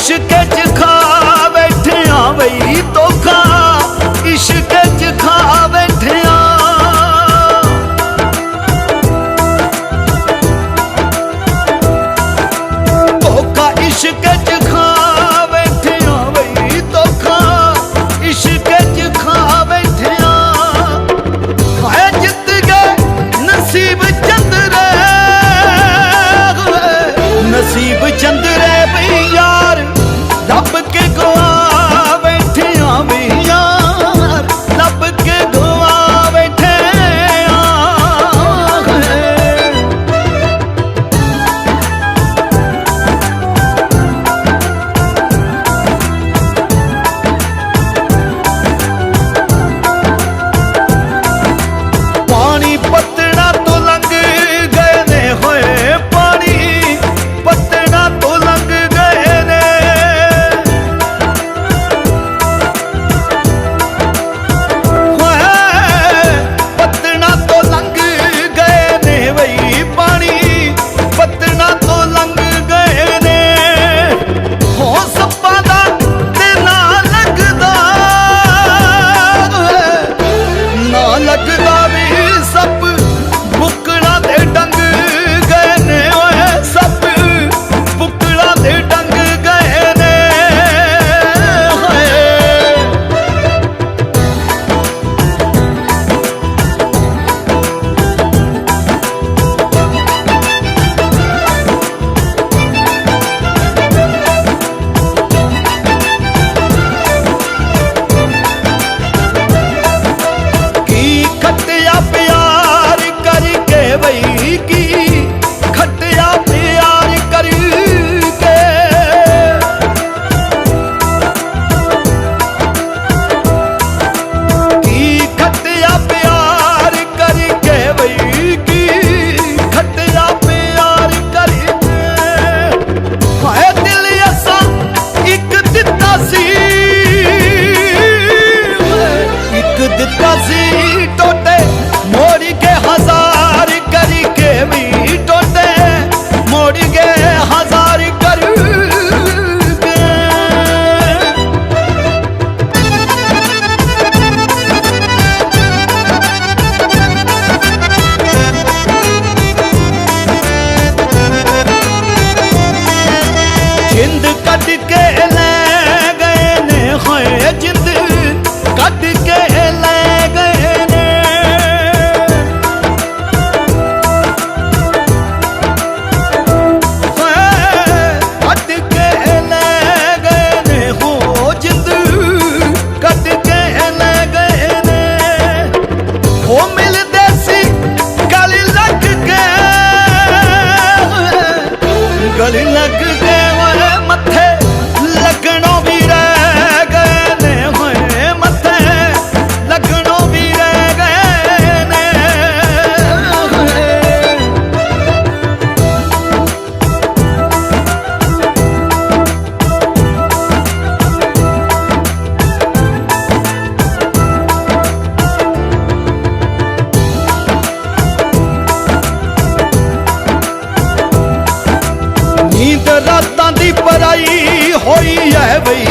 इश्क च खा बैठे बई धोखा, इश्क च खा बैठे धोखा, इश्क च खा बैठे बई धोखा, इश्क च खा बैठे खाए जित गए नसीब चंद्रे, नसीब चंद्रे बई यार लब के गवा बैठे बई यार लब के गवा बैठे पानी पत्तना तो लंघ गए ने होए, पानी पत्तना तो लंघ गए ने, पत्तना तो लंघ गए ने बई पानी पत्तना तो लंघ गए ने। हो सप्पा दा ते ना लगदा, ना लगदा भी सप बुकड़ा दे डंग गए ने, ओए सप बुकड़ा दे डंग गए ने। की खटिया प्यार करके बई, की खटिया प्यार करके, की खटिया प्यार करके बई, की खटिया प्यार करके हाय दिल असा एक दिता सी, एक दिता सी टोटे मोड़ के हजार करके भी टोटे मोड़ के हजार करके। जिंद कट के ले गए ने होए, जिंद कट के ले गए ने, कट के ले गए ने, हो जिंद कट के ले गए ने। हो मिलदे सी गल लग के, गल लग के मथे लगनों भी रह गए ने, होए मथे लगनों भी रह गए ने। नींद रातां दी पराई होई है बई,